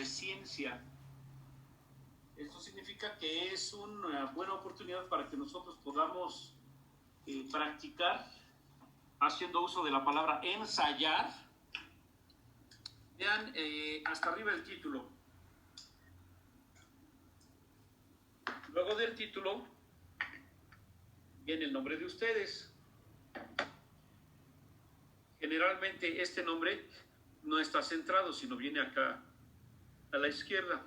de ciencia. Esto significa que es una buena oportunidad para que nosotros podamos practicar haciendo uso de la palabra ensayar. Vean hasta arriba el título. Luego del título viene el nombre de ustedes. Generalmente este nombre no está centrado, sino viene acá a la izquierda.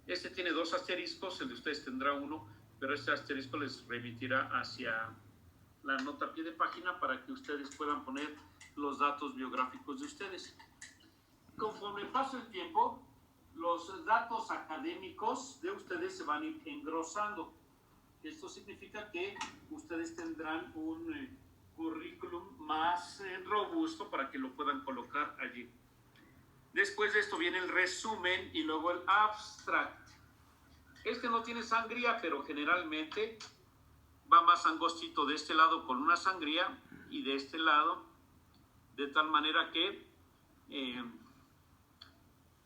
Este tiene 2 asteriscos, el de ustedes tendrá 1, pero este asterisco les remitirá hacia la nota a pie de página para que ustedes puedan poner los datos biográficos de ustedes. Conforme pasa el tiempo, los datos académicos de ustedes se van a ir engrosando. Esto significa que ustedes tendrán un currículum más robusto para que lo puedan colocar allí. Después de esto viene el resumen y luego el abstract. Este no tiene sangría, pero generalmente va más angostito de este lado con una sangría y de este lado, de tal manera que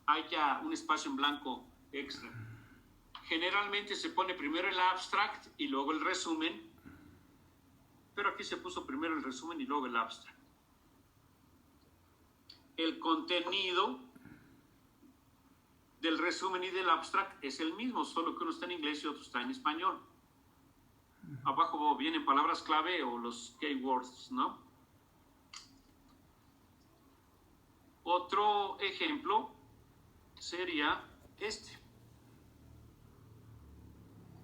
haya un espacio en blanco extra. Generalmente se pone primero el abstract y luego el resumen, pero aquí se puso primero el resumen y luego el abstract. El contenido del resumen y del abstract es el mismo, solo que uno está en inglés y otro está en español. Abajo vienen palabras clave o los keywords, ¿no? Otro ejemplo sería este.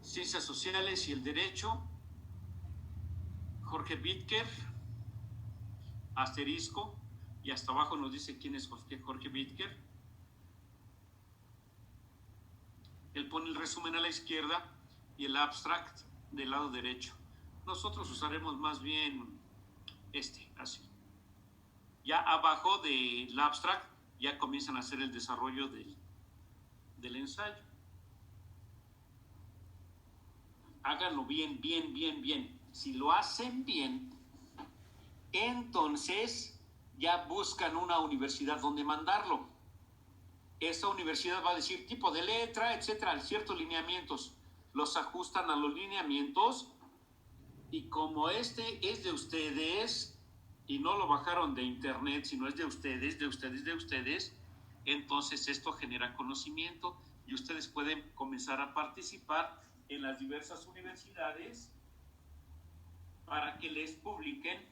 Ciencias sociales y el derecho. Jorge Bitker, asterisco, y hasta abajo nos dice quién es Jorge Bitker. Él pone el resumen a la izquierda y el abstract del lado derecho. Nosotros usaremos más bien así. Ya abajo del abstract ya comienzan a hacer el desarrollo del ensayo. Háganlo bien, bien, bien, bien. Si lo hacen bien, entonces ya buscan una universidad donde mandarlo. Esa universidad va a decir tipo de letra, etcétera, ciertos lineamientos. Los ajustan a los lineamientos y como este es de ustedes y no lo bajaron de internet, sino es de ustedes, entonces esto genera conocimiento y ustedes pueden comenzar a participar en las diversas universidades para que les publiquen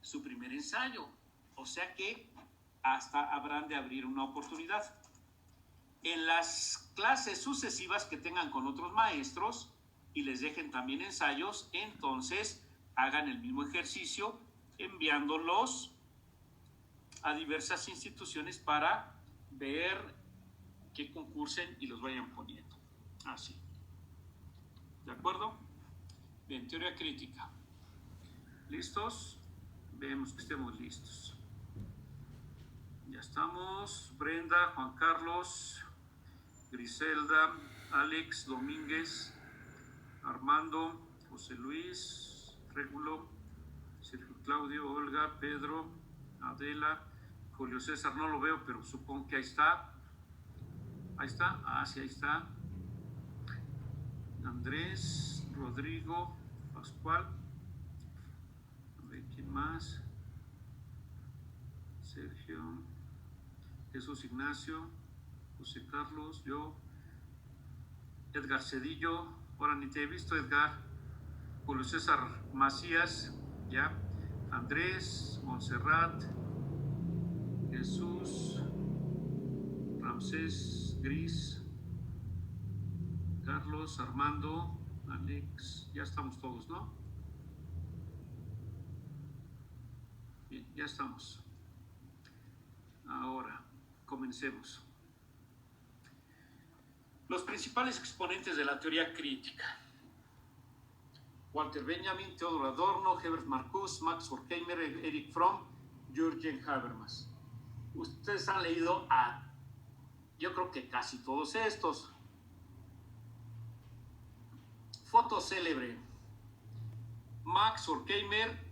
su primer ensayo. O sea que hasta habrán de abrir una oportunidad. En las clases sucesivas que tengan con otros maestros y les dejen también ensayos, entonces hagan el mismo ejercicio enviándolos a diversas instituciones para ver que concursen y los vayan poniendo. Así. ¿De acuerdo? Bien, teoría crítica. ¿Listos? Vemos que estemos listos. Ya estamos. Brenda, Juan Carlos, Griselda, Alex, Domínguez, Armando, José Luis, Régulo, Sergio Claudio, Olga, Pedro, Adela, Julio César, no lo veo, pero supongo que ahí está. Ahí está, sí, ahí está. Andrés, Rodrigo, Pascual, a ver quién más. Sergio, Jesús Ignacio, José Carlos, yo, Edgar Cedillo, ahora ni te he visto, Edgar. Julio César Macías, ya. Andrés, Montserrat, Jesús, Ramsés, Gris, Carlos, Armando, Alex, ya estamos todos, ¿no? Bien, ya estamos. Ahora, comencemos. Los principales exponentes de la teoría crítica: Walter Benjamin, Theodor Adorno, Herbert Marcuse, Max Horkheimer, Erich Fromm, Jürgen Habermas. Ustedes han leído yo creo que casi todos estos. Foto célebre: Max Horkheimer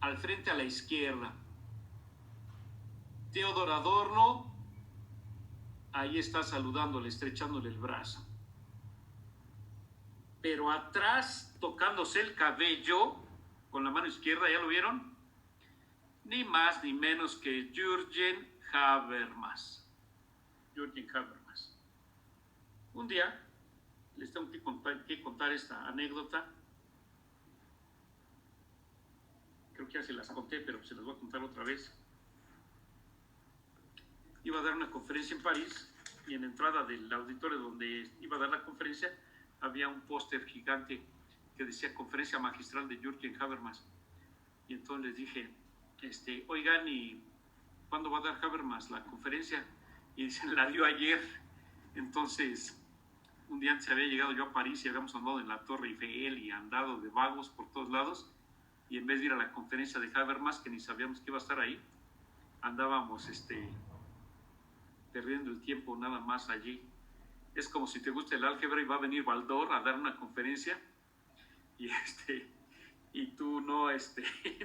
al frente a la izquierda, Theodor Adorno ahí está saludándole, estrechándole el brazo. Pero atrás, tocándose el cabello con la mano izquierda, ¿ya lo vieron? Ni más ni menos que Jürgen Habermas. Jürgen Habermas. Un día, les tengo que contar esta anécdota. Creo que ya se las conté, pero se las voy a contar otra vez. Iba a dar una conferencia en París y en la entrada del auditorio donde iba a dar la conferencia había un póster gigante que decía Conferencia Magistral de Jürgen Habermas. Y entonces les dije, oigan, ¿y cuándo va a dar Habermas la conferencia? Y dicen, la dio ayer. Entonces, un día antes había llegado yo a París y habíamos andado en la Torre Eiffel y andado de vagos por todos lados. Y en vez de ir a la conferencia de Habermas, que ni sabíamos que iba a estar ahí, andábamos perdiendo el tiempo nada más allí. Es como si te gusta el álgebra y va a venir Baldor a dar una conferencia y tú no,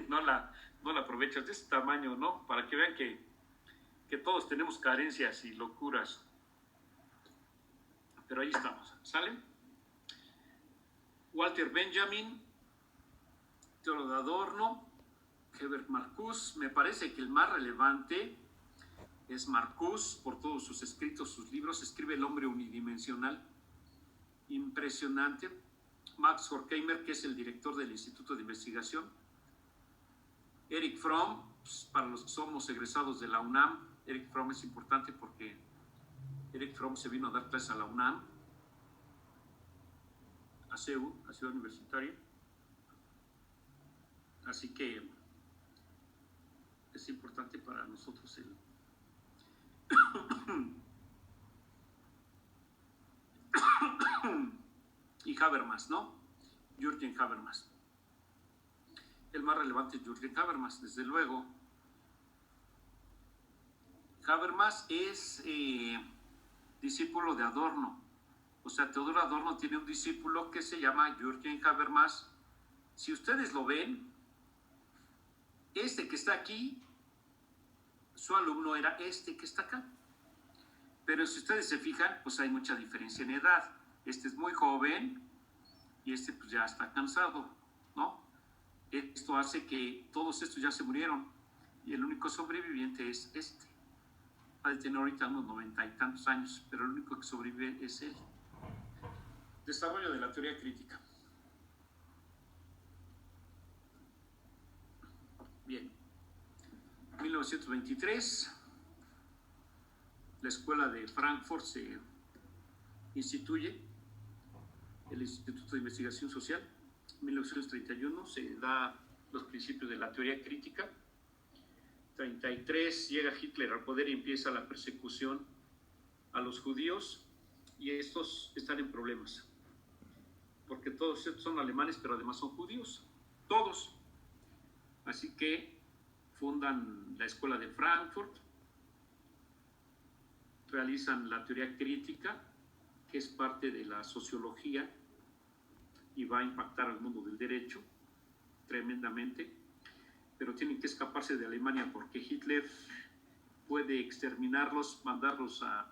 no la aprovechas de ese tamaño, ¿no? Para que vean que todos tenemos carencias y locuras. Pero ahí estamos, ¿sale? Walter Benjamin, Teodoro de Adorno, Herbert Marcuse. Me parece que el más relevante es Marcuse, por todos sus escritos, sus libros. Escribe El hombre unidimensional, impresionante. Max Horkheimer, que es el director del Instituto de Investigación. Erich Fromm, pues, para los que somos egresados de la UNAM, Erich Fromm es importante porque Erich Fromm se vino a dar clases a la UNAM, a CEU, a Ciudad Universitaria. Así que es importante para nosotros el y Habermas, ¿no? Jürgen Habermas. El más relevante es Jürgen Habermas, desde luego. Habermas es discípulo de Adorno. O sea, Teodoro Adorno tiene un discípulo que se llama Jürgen Habermas. Si ustedes lo ven, este que está aquí, su alumno era este que está acá. Pero si ustedes se fijan, pues hay mucha diferencia en edad. Este es muy joven y este pues ya está cansado, ¿no? Esto hace que todos estos ya se murieron y el único sobreviviente es este. Ha de tener ahorita unos 90 y tantos años, pero el único que sobrevive es él. Desarrollo de la teoría crítica. Bien. 1923, la escuela de Frankfurt se instituye, el Instituto de Investigación Social. En 1931 se da los principios de la teoría crítica. 33 llega Hitler al poder y empieza la persecución a los judíos, y estos están en problemas porque todos estos son alemanes, pero además son judíos, todos. Así que fundan la escuela de Frankfurt, realizan la teoría crítica, que es parte de la sociología y va a impactar al mundo del derecho tremendamente, pero tienen que escaparse de Alemania porque Hitler puede exterminarlos, mandarlos a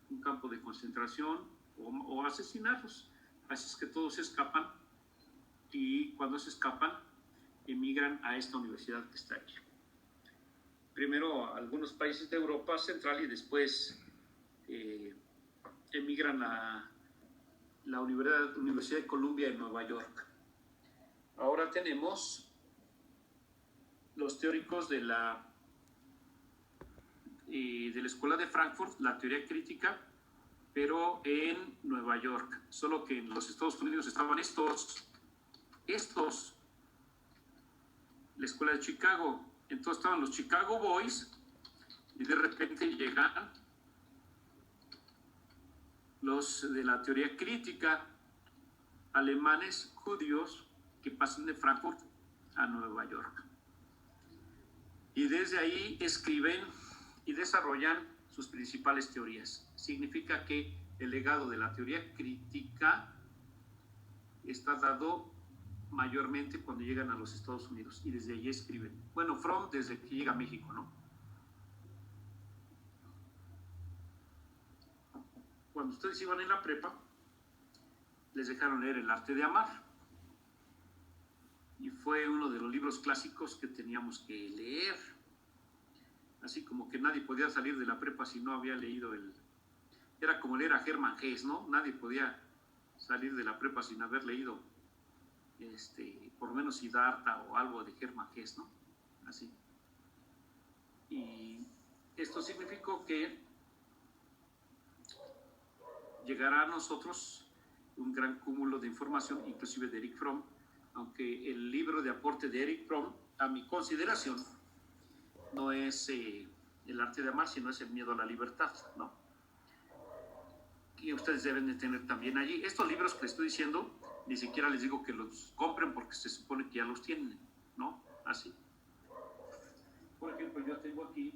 un campo de concentración o asesinarlos. Así es que todos escapan, y cuando se escapan emigran a esta universidad que está aquí. Primero a algunos países de Europa Central y después emigran a la Universidad de Columbia en Nueva York. Ahora tenemos los teóricos de la Escuela de Frankfurt, la teoría crítica, pero en Nueva York. Solo que en los Estados Unidos estaban estos, la Escuela de Chicago. Entonces estaban los Chicago Boys y de repente llegan los de la teoría crítica, alemanes judíos que pasan de Frankfurt a Nueva York. Y desde ahí escriben y desarrollan sus principales teorías. Significa que el legado de la teoría crítica está dado mayormente cuando llegan a los Estados Unidos y desde allí escriben. Bueno, Fromm desde que llega a México, ¿no? cuando ustedes iban en la prepa, les dejaron leer El arte de amar. Y fue uno de los libros clásicos que teníamos que leer. Así como que nadie podía salir de la prepa si no había leído el... Era como leer a Hermann Hesse, ¿no? Nadie podía salir de la prepa sin haber leído, por lo menos Siddhartha o algo de Hermann Hesse, ¿no? Así. Y esto significó que llegará a nosotros un gran cúmulo de información, inclusive de Erich Fromm, aunque el libro de aporte de Erich Fromm, a mi consideración, no es El arte de amar, sino es El miedo a la libertad, ¿no? Y ustedes deben de tener también allí. Estos libros que les estoy diciendo, ni siquiera les digo que los compren porque se supone que ya los tienen, ¿no? Así. Por ejemplo, yo tengo aquí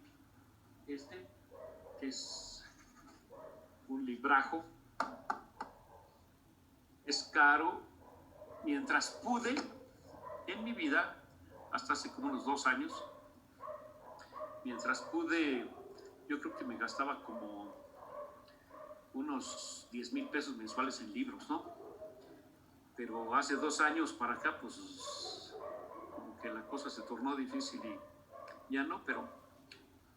que es un librajo. Es caro. Mientras pude, en mi vida, hasta hace como unos 2 años, mientras pude, yo creo que me gastaba como unos 10,000 pesos mensuales en libros, ¿no? Pero hace 2 años para acá, pues, como que la cosa se tornó difícil y ya no, pero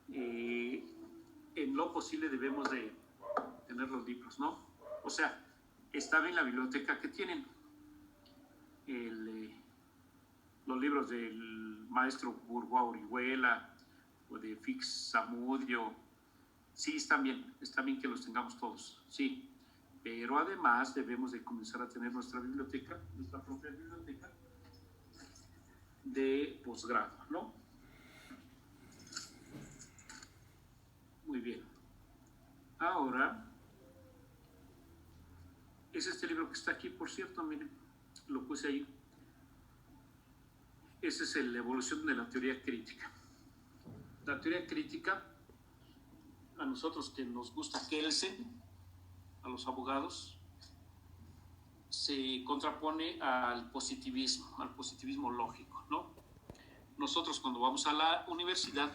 en lo posible debemos de tener los libros, ¿no? O sea, está bien la biblioteca que tienen. Los libros del maestro Burgoa Orihuela o de Fix Zamudio, sí, está bien que los tengamos todos, sí, pero además debemos de comenzar a tener nuestra biblioteca, nuestra propia biblioteca de posgrado, ¿no? Muy bien. Ahora, es este libro que está aquí, por cierto, miren, lo puse ahí. Ese es la evolución de la teoría crítica. La teoría crítica, a nosotros que nos gusta Kelsen, a los abogados, se contrapone al positivismo lógico, ¿no? Nosotros cuando vamos a la universidad,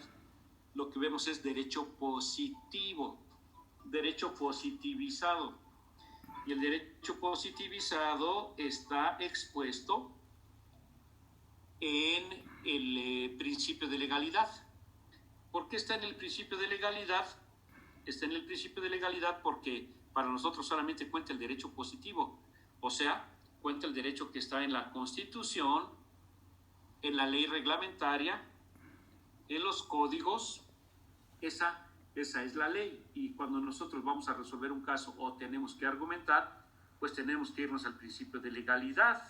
lo que vemos es derecho positivo, derecho positivizado. Y el derecho positivizado está expuesto en el principio de legalidad. ¿Por qué está en el principio de legalidad? Está en el principio de legalidad porque para nosotros solamente cuenta el derecho positivo, o sea, cuenta el derecho que está en la Constitución, en la ley reglamentaria, en los códigos. Esa es la ley, y cuando nosotros vamos a resolver un caso o tenemos que argumentar, pues tenemos que irnos al principio de legalidad.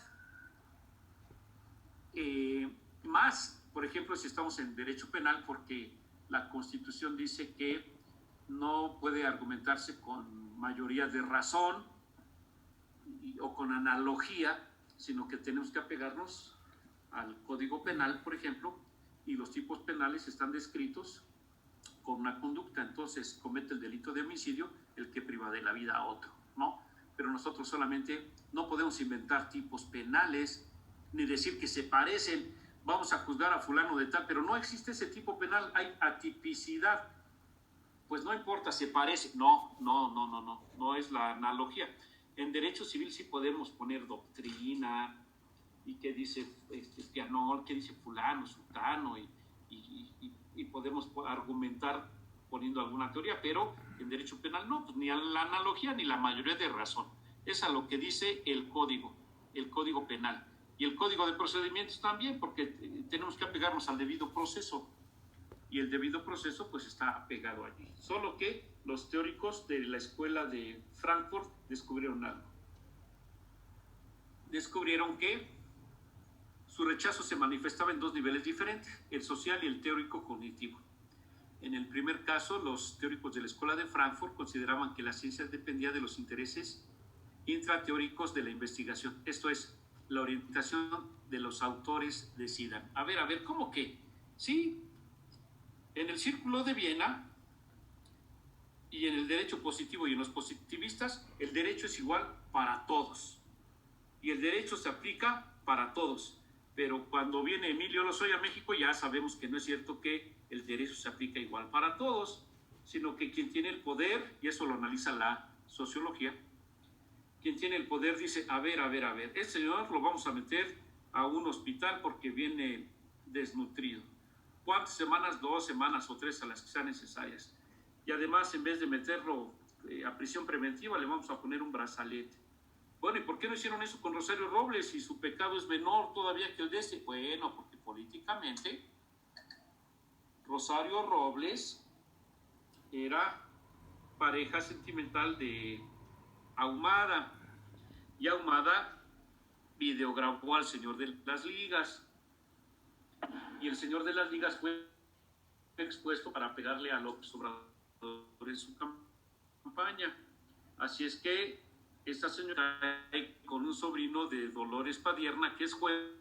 Más, por ejemplo, si estamos en derecho penal, porque la Constitución dice que no puede argumentarse con mayoría de razón o con analogía, sino que tenemos que apegarnos al Código Penal, por ejemplo, y los tipos penales están descritos con una conducta. Entonces comete el delito de homicidio el que priva de la vida a otro, ¿no? Pero nosotros solamente no podemos inventar tipos penales ni decir que se parecen, vamos a juzgar a fulano de tal, pero no existe ese tipo penal, hay atipicidad. Pues no importa, se parece. No es la analogía. En derecho civil sí podemos poner doctrina y qué dice Pianol, qué dice fulano, sultano, y podemos argumentar poniendo alguna teoría, pero en derecho penal no, pues ni a la analogía ni la mayoría de razón. Es a lo que dice el código penal. Y el código de procedimientos también, porque tenemos que apegarnos al debido proceso. Y el debido proceso pues está pegado allí. Solo que los teóricos de la escuela de Frankfurt descubrieron algo. Descubrieron que su rechazo se manifestaba en 2 niveles diferentes, el social y el teórico cognitivo. En el primer caso, los teóricos de la escuela de Frankfurt consideraban que la ciencia dependía de los intereses intrateóricos de la investigación. Esto es, la orientación de los autores decidan. A ver, ¿cómo que? Sí, en el Círculo de Viena y en el derecho positivo y en los positivistas, el derecho es igual para todos. Y el derecho se aplica para todos. Pero cuando viene Emilio Lozoya a México, ya sabemos que no es cierto que el derecho se aplica igual para todos, sino que quien tiene el poder, y eso lo analiza la sociología, quien tiene el poder dice, a ver, este señor lo vamos a meter a un hospital porque viene desnutrido. ¿Cuántas semanas? 2 semanas o 3 a las que sean necesarias. Y además, en vez de meterlo a prisión preventiva, le vamos a poner un brazalete. Bueno, ¿y por qué no hicieron eso con Rosario Robles si su pecado es menor todavía que el de este? Bueno, porque políticamente Rosario Robles era pareja sentimental de Ahumada, y Ahumada videograbó al señor de las ligas, y el señor de las ligas fue expuesto para pegarle a López Obrador en su campaña. Así es que esta señora, con un sobrino de Dolores Padierna, que es juez,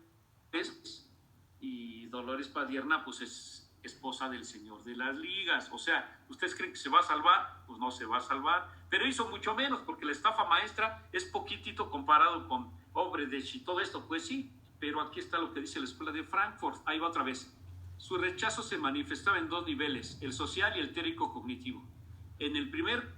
y Dolores Padierna pues es esposa del señor de las ligas. O sea, ¿ustedes creen que se va a salvar? Pues no se va a salvar, pero hizo mucho menos, porque la estafa maestra es poquitito comparado con Obredech y todo esto. Pues sí, pero aquí está lo que dice la escuela de Frankfurt. Ahí va otra vez. Su rechazo se manifestaba en 2 niveles, el social y el teórico-cognitivo. En el primer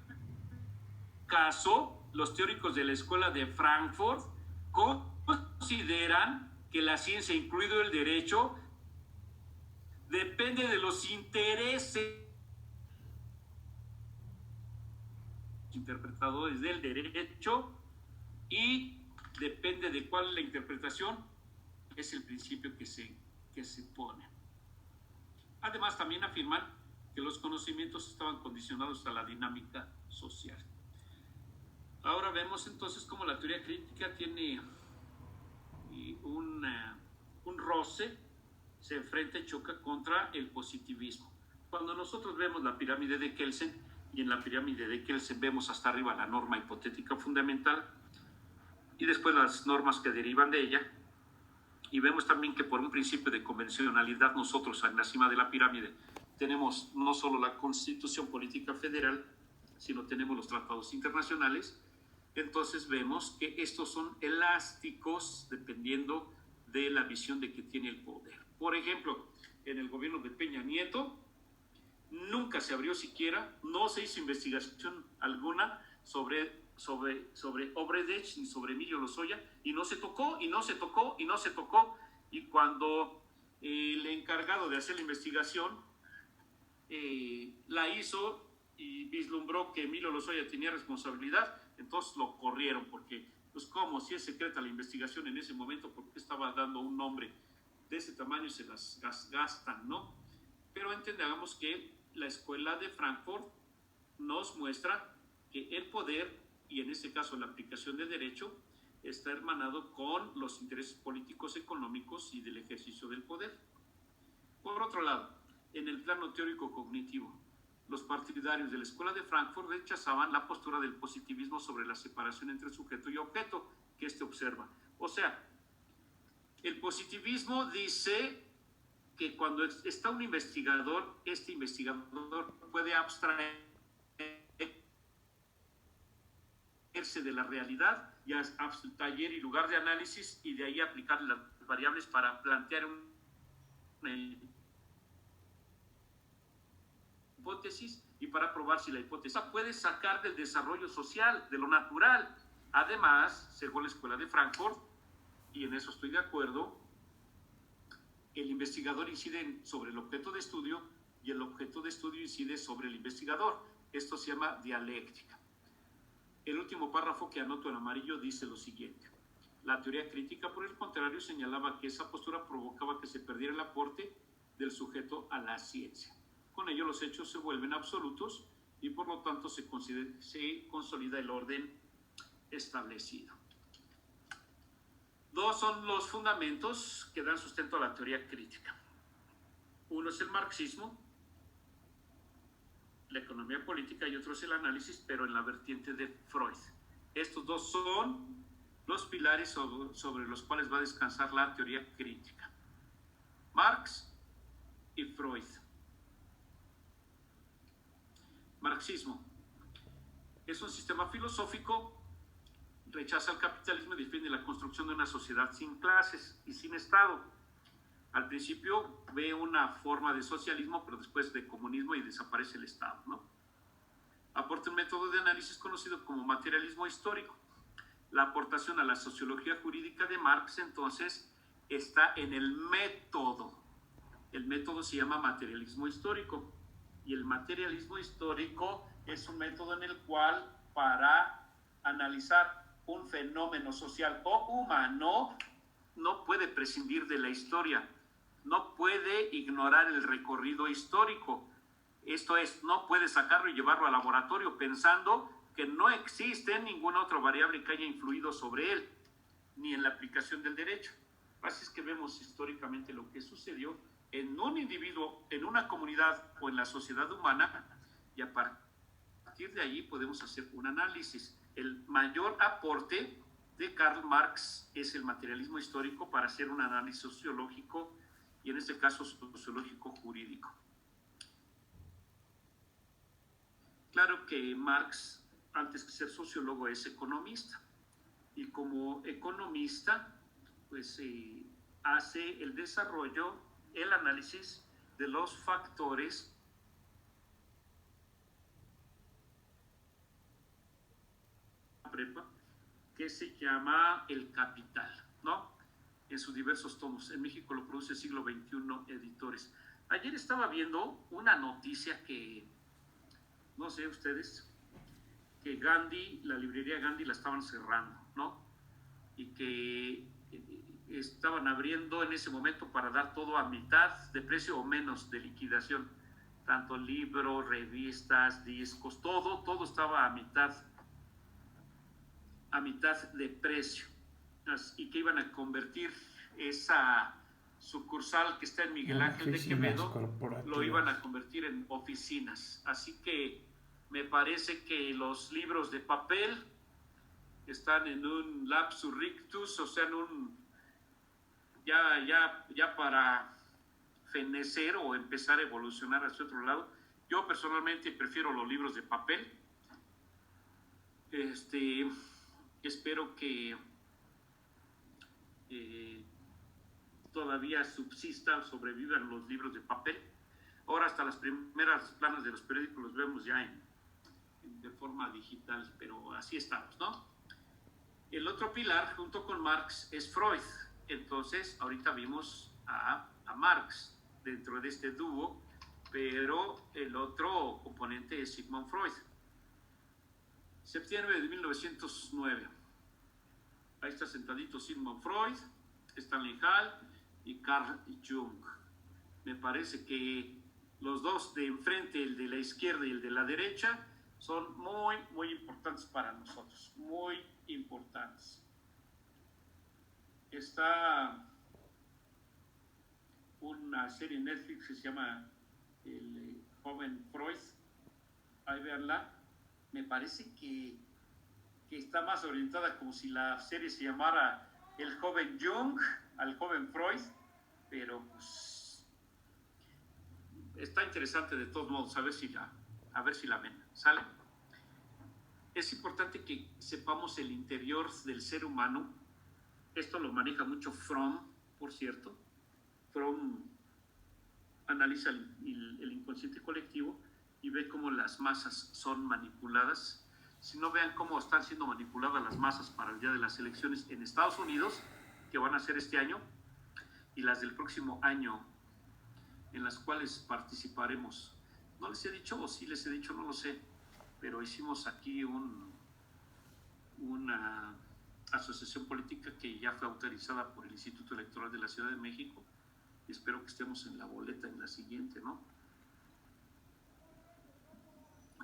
caso, los teóricos de la escuela de Frankfurt consideran que la ciencia, incluido el derecho, depende de los intereses interpretadores del derecho y depende de cuál es la interpretación, es el principio que se pone. Además, también afirman que los conocimientos estaban condicionados a la dinámica social. Ahora vemos entonces cómo la teoría crítica tiene un roce, se enfrenta y choca contra el positivismo. Cuando nosotros vemos la pirámide de Kelsen, y en la pirámide de Kelsen vemos hasta arriba la norma hipotética fundamental y después las normas que derivan de ella, y vemos también que por un principio de convencionalidad nosotros en la cima de la pirámide tenemos no solo la Constitución Política Federal, sino tenemos los tratados internacionales. Entonces vemos que estos son elásticos dependiendo de la visión de que tiene el poder. Por ejemplo, en el gobierno de Peña Nieto nunca se abrió siquiera, no se hizo investigación alguna sobre Obredech ni sobre Emilio Lozoya, y no se tocó, y cuando el encargado de hacer la investigación la hizo y vislumbró que Emilio Lozoya tenía responsabilidad, entonces lo corrieron, porque pues como si es secreta la investigación en ese momento, porque estaba dando un nombre de ese tamaño y se las gastan, ¿no? Pero entendamos que la escuela de Frankfurt nos muestra que el poder, y en este caso la aplicación de derecho, está hermanado con los intereses políticos, económicos y del ejercicio del poder. Por otro lado, en el plano teórico-cognitivo, los partidarios de la escuela de Frankfurt rechazaban la postura del positivismo sobre la separación entre sujeto y objeto que éste observa. O sea, el positivismo dice que cuando está un investigador, este investigador puede abstraerse de la realidad y a su taller y lugar de análisis, y de ahí aplicar las variables para plantear una hipótesis y para probar si la hipótesis puede sacar del desarrollo social, de lo natural. Además, según la escuela de Frankfurt, y en eso estoy de acuerdo, el investigador incide sobre el objeto de estudio y el objeto de estudio incide sobre el investigador. Esto se llama dialéctica. El último párrafo que anoto en amarillo dice lo siguiente: la teoría crítica, por el contrario, señalaba que esa postura provocaba que se perdiera el aporte del sujeto a la ciencia. Con ello los hechos se vuelven absolutos y por lo tanto se consolida el orden establecido. 2 son los fundamentos que dan sustento a la teoría crítica. Uno es el marxismo, la economía política, y otro es el análisis, pero en la vertiente de Freud. Estos 2 son los pilares sobre los cuales va a descansar la teoría crítica: Marx y Freud. Marxismo es un sistema filosófico, rechaza el capitalismo y defiende la construcción de una sociedad sin clases y sin Estado. Al principio ve una forma de socialismo, pero después de comunismo, y desaparece el Estado, ¿no? aporta un método de análisis conocido como materialismo histórico. La aportación a la sociología jurídica de Marx, entonces, está en el método. El método se llama materialismo histórico. Y el materialismo histórico es un método en el cual, para analizar un fenómeno social o humano, no puede prescindir de la historia, no puede ignorar el recorrido histórico. Esto es, no puede sacarlo y llevarlo al laboratorio pensando que no existe ninguna otra variable que haya influido sobre él, ni en la aplicación del derecho. Así es que vemos históricamente lo que sucedió en un individuo, en una comunidad o en la sociedad humana, y a partir de ahí podemos hacer un análisis. El mayor aporte de Karl Marx es el materialismo histórico para hacer un análisis sociológico, y en este caso sociológico jurídico. Claro que Marx, antes que ser sociólogo, es economista, y como economista, pues hace el desarrollo, el análisis de los factores que se llama El Capital, ¿no? En sus diversos tomos. En México lo produce Siglo XXI Editores. Ayer estaba viendo una noticia que, no sé ustedes, que Gandhi, la librería Gandhi la estaban cerrando, ¿no? Y que estaban abriendo en ese momento para dar todo a mitad de precio o menos de liquidación. Tanto libros, revistas, discos, todo estaba a mitad de precio. Y que iban a convertir esa sucursal que está en Miguel Ángel de Quevedo, lo iban a convertir en oficinas. Así que me parece que los libros de papel están en un lapsus rictus, o sea, en un ya para fenecer o empezar a evolucionar hacia otro lado. Yo personalmente prefiero los libros de papel. Espero que todavía subsistan, sobrevivan los libros de papel. Ahora hasta las primeras planas de los periódicos los vemos ya de forma digital, pero así estamos, ¿no? El otro pilar, junto con Marx, es Freud. Entonces, ahorita vimos a Marx dentro de este dúo, pero el otro componente es Sigmund Freud. Septiembre de 1909. Ahí está sentadito Sigmund Freud, Stanley Hall y Carl Jung. Me parece que los dos de enfrente, el de la izquierda y el de la derecha, son muy, muy importantes para nosotros, muy importantes. Está una serie en Netflix que se llama El joven Freud. Ahí verla. Me parece que está más orientada como si la serie se llamara El joven Jung al joven Freud, pero pues está interesante de todos modos, a ver si la ven, ¿sale? Es importante que sepamos el interior del ser humano. Esto lo maneja mucho Fromm, por cierto. Fromm analiza el inconsciente colectivo y ve cómo las masas son manipuladas. Si no, vean cómo están siendo manipuladas las masas para el día de las elecciones en Estados Unidos, que van a ser este año, y las del próximo año, en las cuales participaremos. No les he dicho, o sí les he dicho, no lo sé, pero hicimos aquí una asociación política que ya fue autorizada por el Instituto Electoral de la Ciudad de México, y espero que estemos en la boleta en la siguiente, ¿no?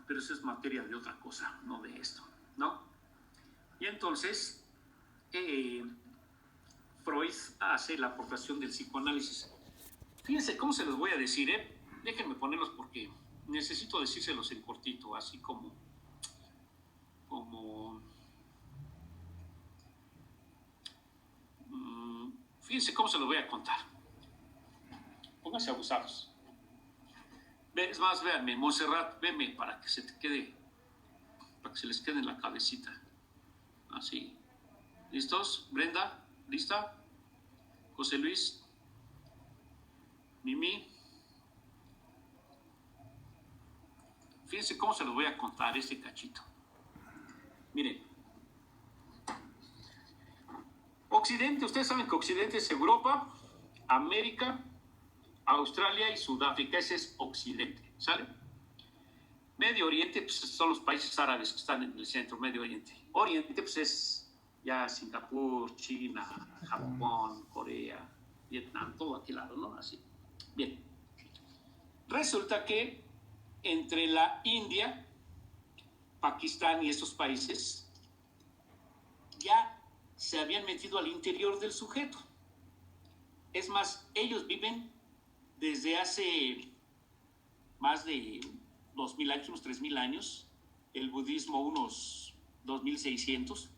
Pero eso es materia de otra cosa, no de esto, ¿no? Y entonces, Freud hace la aportación del psicoanálisis. Fíjense cómo se los voy a decir, Déjenme ponerlos porque necesito decírselos en cortito, así como fíjense cómo se los voy a contar. Pónganse abusados. Es más, véanme, Montserrat, véanme para que se les quede en la cabecita. Así. ¿Listos? Brenda, ¿lista? José Luis, Mimi, Fíjense cómo se los voy a contar este cachito. Miren, Occidente, ustedes saben que Occidente es Europa, América, Australia y Sudáfrica. Ese es Occidente, ¿sale? Medio Oriente, pues son los países árabes que están en el centro, Medio Oriente. Oriente, pues es ya Singapur, China, Japón, Corea, Vietnam, todo aquel lado, ¿no? Así. Bien. Resulta que entre la India, Pakistán y estos países ya se habían metido al interior del sujeto. Es más, ellos viven desde hace más de 2000 años, unos 3000 años, el budismo unos 2600.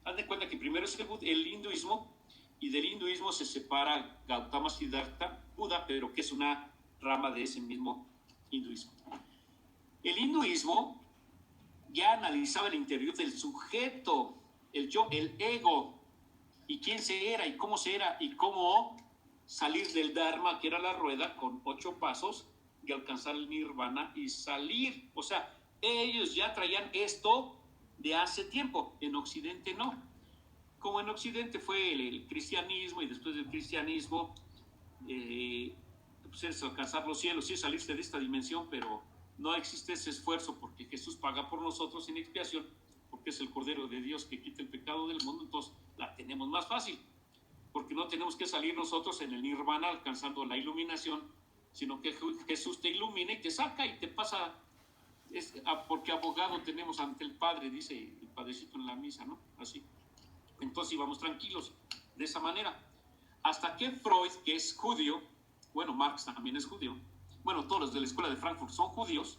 Haz de cuenta que primero es el hinduismo, y del hinduismo se separa Gautama Siddhartha Buda, pero que es una rama de ese mismo hinduismo. El hinduismo ya analizaba el interior del sujeto, el yo, el ego, y quién se era, y cómo salir del Dharma, que era la rueda, con 8 pasos, y alcanzar el nirvana y salir. O sea, ellos ya traían esto de hace tiempo. En Occidente no. Como en Occidente fue el cristianismo, y después del cristianismo pues es alcanzar los cielos, sí es salirse de esta dimensión, pero no existe ese esfuerzo, porque Jesús paga por nosotros en expiación, porque es el Cordero de Dios que quita el pecado del mundo. Entonces la tenemos más fácil, porque no tenemos que salir nosotros en el nirvana alcanzando la iluminación, sino que Jesús te ilumina y te saca y te pasa, porque abogado tenemos ante el Padre, dice el Padrecito en la misa, ¿no? Así. Entonces íbamos tranquilos de esa manera. Hasta que Freud, que es judío, bueno, Marx también es judío, bueno, todos los de la escuela de Frankfurt son judíos,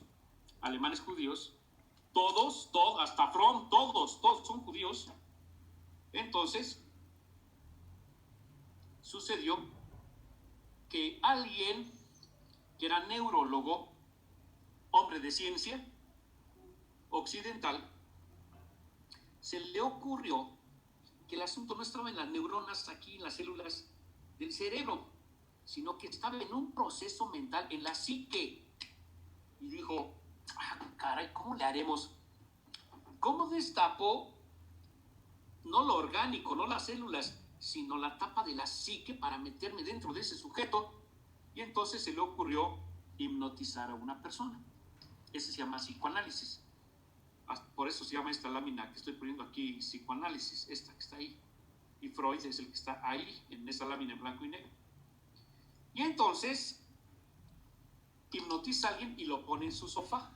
alemanes judíos, todos, hasta Fromm, todos son judíos. Entonces, sucedió que alguien que era neurólogo, hombre de ciencia, occidental, se le ocurrió que el asunto no estaba en las neuronas aquí, en las células del cerebro, sino que estaba en un proceso mental, en la psique. Y dijo, caray, ¿cómo le haremos? ¿Cómo destapo no lo orgánico, no las células, sino la tapa de la psique para meterme dentro de ese sujeto? Y entonces se le ocurrió hipnotizar a una persona. Ese se llama psicoanálisis. Por eso se llama esta lámina que estoy poniendo aquí psicoanálisis, esta que está ahí. Y Freud es el que está ahí, en esa lámina en blanco y negro. Y entonces hipnotiza a alguien y lo pone en su sofá.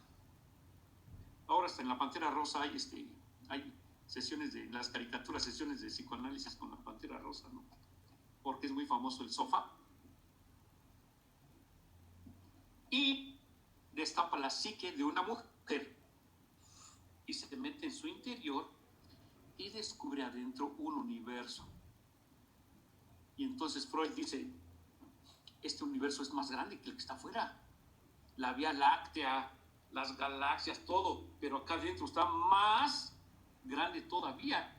Ahora hasta en la Pantera Rosa hay sesiones de las caricaturas, sesiones de psicoanálisis con la Pantera Rosa, ¿no? Porque es muy famoso el sofá. Y destapa la psique de una mujer y se mete en su interior y descubre adentro un universo. Y entonces Freud dice, este universo es más grande que el que está afuera. La Vía Láctea, las galaxias, todo, pero acá adentro está más grande todavía.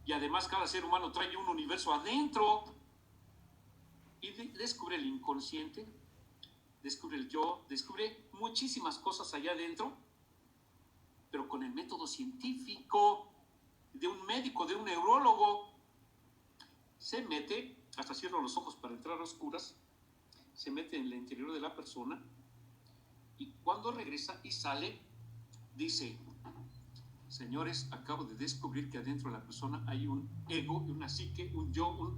Y además cada ser humano trae un universo adentro. Y descubre el inconsciente, descubre el yo, descubre muchísimas cosas allá adentro, pero con el método científico de un médico, de un neurólogo. Se mete, hasta cierra los ojos para entrar a oscuras, se mete en el interior de la persona, y cuando regresa y sale, dice, señores, acabo de descubrir que adentro de la persona hay un ego, una psique, un yo,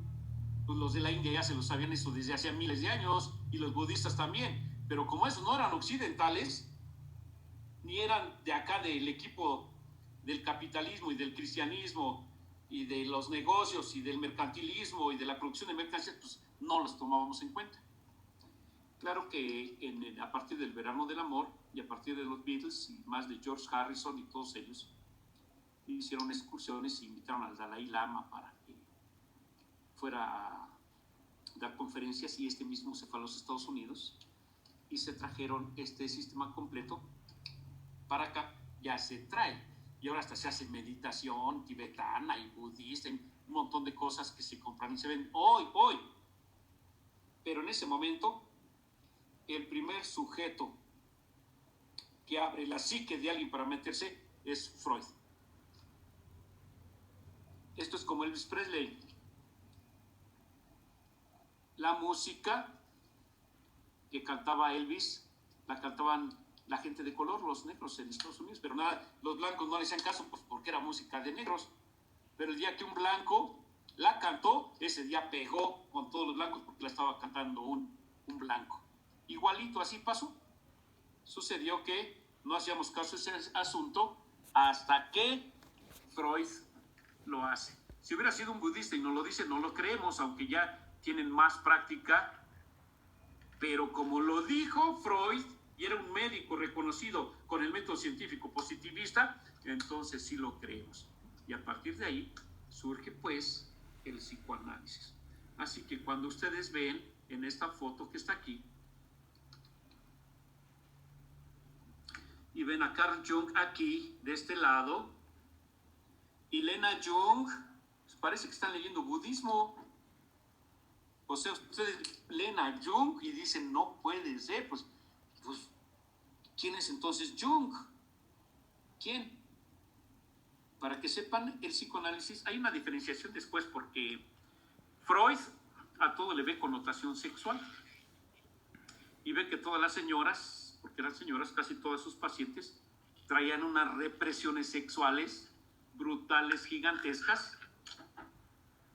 pues los de la India ya se lo sabían eso desde hace miles de años, y los budistas también, pero como esos no eran occidentales, ni eran de acá del equipo del capitalismo y del cristianismo y de los negocios y del mercantilismo y de la producción de mercancías, pues no los tomábamos en cuenta. Claro que a partir del Verano del Amor y a partir de los Beatles y más de George Harrison y todos ellos, hicieron excursiones e invitaron al Dalai Lama para que fuera a dar conferencias, y este mismo se fue a los Estados Unidos y se trajeron este sistema completo para acá. Ya se trae, y ahora hasta se hace meditación tibetana y budista, y un montón de cosas que se compran y se ven hoy. Pero en ese momento, el primer sujeto que abre la psique de alguien para meterse es Freud. Esto es como Elvis Presley. La música que cantaba Elvis la cantaban la gente de color, los negros en Estados Unidos, pero nada, los blancos no le hacían caso, pues porque era música de negros. Pero el día que un blanco la cantó, ese día pegó con todos los blancos porque la estaba cantando un blanco. Igualito así pasó. Sucedió que no hacíamos caso a ese asunto hasta que Freud lo hace. Si hubiera sido un budista y nos lo dice, no lo creemos, aunque ya tienen más práctica, pero como lo dijo Freud y era un médico reconocido con el método científico positivista, entonces sí lo creemos. Y a partir de ahí surge pues el psicoanálisis. Así que cuando ustedes ven en esta foto que está aquí, y ven a Carl Jung aquí, de este lado, y Lena Jung, pues parece que están leyendo budismo. O sea, ustedes leen a Jung y dicen, no puede ser, pues ¿quién es entonces Jung? ¿Quién? Para que sepan, el psicoanálisis, hay una diferenciación después porque Freud a todo le ve connotación sexual y ve que todas las señoras, porque eran señoras, casi todas sus pacientes, traían unas represiones sexuales brutales, gigantescas,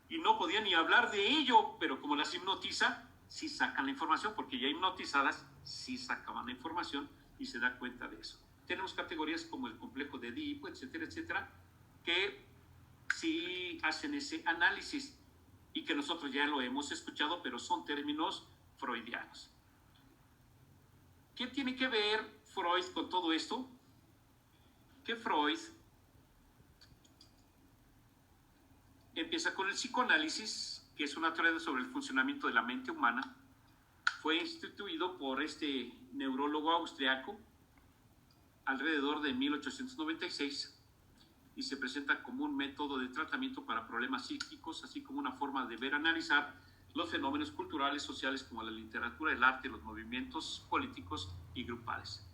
y no podían ni hablar de ello, pero como las hipnotiza, sí sacan la información, porque ya hipnotizadas sí sacaban la información y se da cuenta de eso. Tenemos categorías como el complejo de Edipo, etcétera, etcétera, que sí hacen ese análisis y que nosotros ya lo hemos escuchado, pero son términos freudianos. ¿Qué tiene que ver Freud con todo esto? Que Freud empieza con el psicoanálisis, que es una teoría sobre el funcionamiento de la mente humana. Fue instituido por este neurólogo austriaco alrededor de 1896 y se presenta como un método de tratamiento para problemas psíquicos, así como una forma de ver, analizar los fenómenos culturales, sociales, como la literatura, el arte, los movimientos políticos y grupales.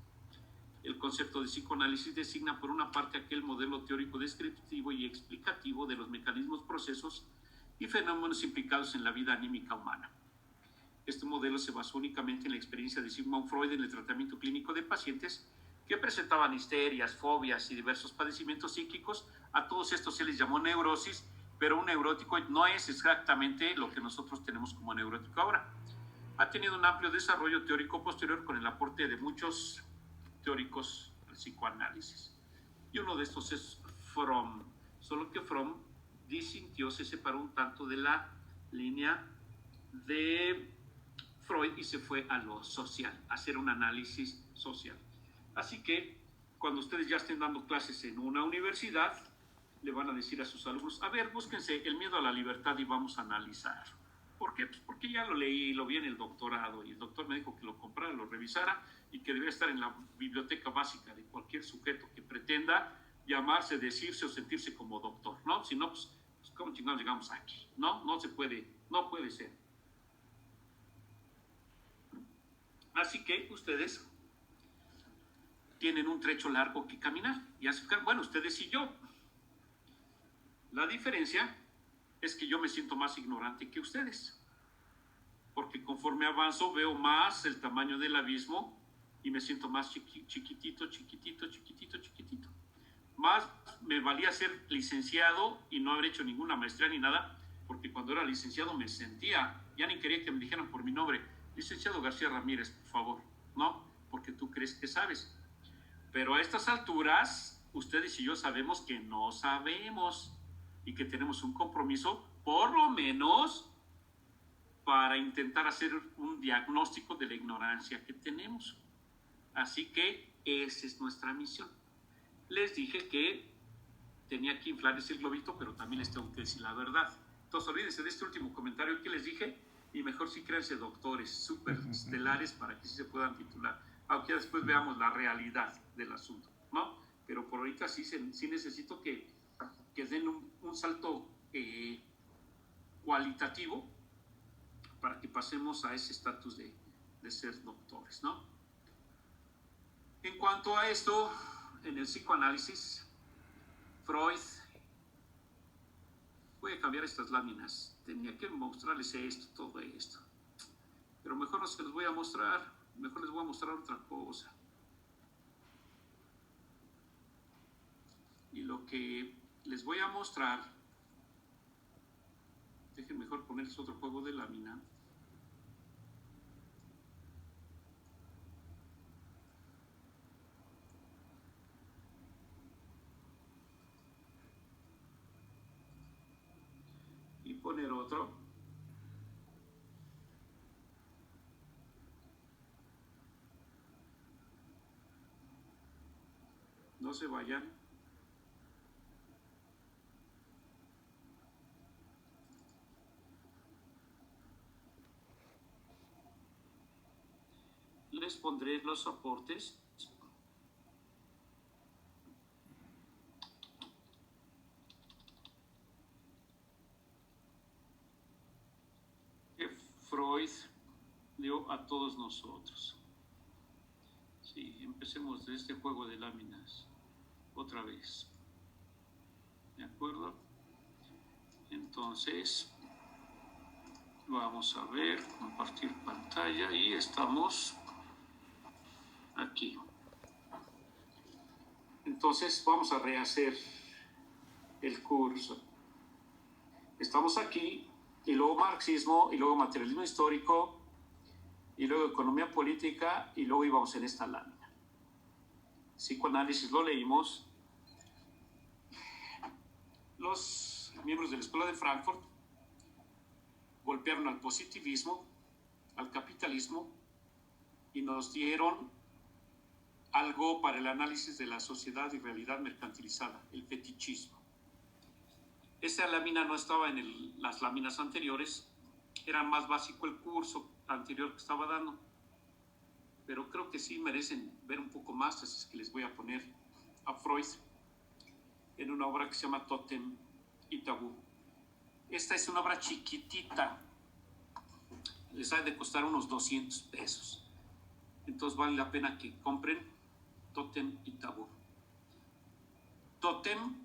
El concepto de psicoanálisis designa por una parte aquel modelo teórico descriptivo y explicativo de los mecanismos, procesos y fenómenos implicados en la vida anímica humana. Este modelo se basó únicamente en la experiencia de Sigmund Freud en el tratamiento clínico de pacientes que presentaban histerias, fobias y diversos padecimientos psíquicos. A todos estos se les llamó neurosis, pero un neurótico no es exactamente lo que nosotros tenemos como neurótico ahora. Ha tenido un amplio desarrollo teórico posterior con el aporte de muchos teóricos del psicoanálisis. Y uno de estos es Fromm, solo que Fromm disintió, se separó un tanto de la línea de Freud y se fue a lo social, a hacer un análisis social. Así que cuando ustedes ya estén dando clases en una universidad, le van a decir a sus alumnos, a ver, búsquense el miedo a la libertad y vamos a analizar. ¿Por qué? Pues porque ya lo leí, lo vi en el doctorado y el doctor me dijo que lo comprara, lo revisara y que debía estar en la biblioteca básica de cualquier sujeto que pretenda llamarse, decirse o sentirse como doctor, ¿no? Si no, pues ¿cómo chingados llegamos aquí? No, no se puede, no puede ser. Así que ustedes tienen un trecho largo que caminar. Y así, bueno, ustedes y yo. La diferencia es que yo me siento más ignorante que ustedes. Porque conforme avanzo veo más el tamaño del abismo y me siento más chiquitito. Más me valía ser licenciado y no haber hecho ninguna maestría ni nada, porque cuando era licenciado me sentía, ya ni quería que me dijeran por mi nombre, licenciado García Ramírez, por favor, ¿no? Porque tú crees que sabes. Pero a estas alturas, ustedes y yo sabemos que no sabemos y que tenemos un compromiso, por lo menos, para intentar hacer un diagnóstico de la ignorancia que tenemos. Así que esa es nuestra misión. Les dije que tenía que inflarles el globito, pero también les tengo que decir la verdad. Entonces, olvídense de este último comentario que les dije y mejor sí créanse doctores superestelares para que sí se puedan titular. Aunque después veamos la realidad del asunto, ¿no? Pero por ahorita sí necesito que den un salto cualitativo para que pasemos a ese estatus de ser doctores, ¿no? En cuanto a esto, en el psicoanálisis, Freud, voy a cambiar estas láminas, tenía que mostrarles esto, todo esto, pero mejor no se los voy a mostrar, mejor les voy a mostrar otra cosa. Y lo que les voy a mostrar, dejen mejor ponerles otro juego de lámina. Y poner otro. No se vayan. Les pondré los soportes. Que Freud dio a todos nosotros. Sí, empecemos de este juego de láminas otra vez. ¿De acuerdo? Entonces, vamos a ver, compartir pantalla y estamos aquí. Entonces, vamos a rehacer el curso. Estamos aquí, y luego marxismo, y luego materialismo histórico, y luego economía política, y luego íbamos en esta lámina. Psicoanálisis lo leímos. Los miembros de la Escuela de Frankfurt golpearon al positivismo, al capitalismo, y nos dieron algo para el análisis de la sociedad y realidad mercantilizada, el fetichismo. Esta lámina no estaba en las láminas anteriores, era más básico el curso anterior que estaba dando, pero creo que sí merecen ver un poco más, así es que les voy a poner a Freud en una obra que se llama Tótem y Tabú. Esta es una obra chiquitita, les ha de costar unos 200 pesos, entonces vale la pena que compren Tótem y Tabú. Tótem,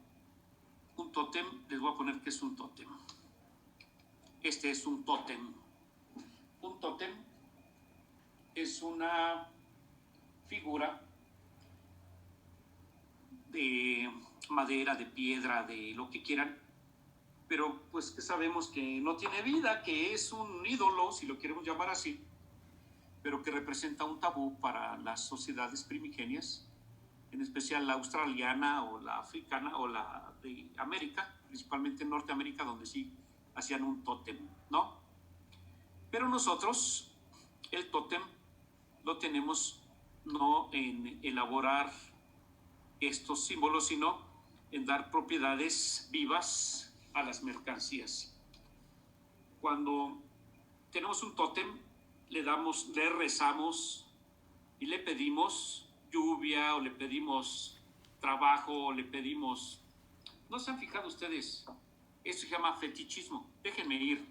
un tótem, les voy a poner que es un tótem. Este es un tótem. Un tótem es una figura de madera, de piedra, de lo que quieran, pero pues que sabemos que no tiene vida, que es un ídolo, si lo queremos llamar así, pero que representa un tabú para las sociedades primigenias, en especial la australiana o la africana o la de América, principalmente en Norteamérica, donde sí hacían un tótem, ¿no? Pero nosotros el tótem lo tenemos no en elaborar estos símbolos, sino en dar propiedades vivas a las mercancías. Cuando tenemos un tótem, le rezamos y le pedimos lluvia o le pedimos trabajo o le pedimos... ¿No se han fijado ustedes? Esto se llama fetichismo. Déjenme ir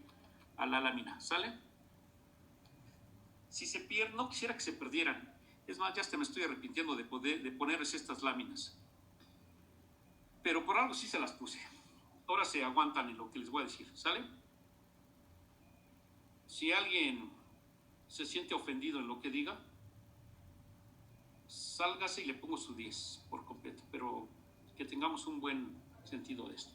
a la lámina, ¿sale? Si se pierden, no quisiera que se perdieran. Es más, ya hasta me estoy arrepintiendo de ponerles estas láminas. Pero por algo sí se las puse. Ahora se aguantan en lo que les voy a decir, ¿sale? Si alguien se siente ofendido en lo que diga, sálgase y le pongo su 10 por completo, pero que tengamos un buen sentido de esto.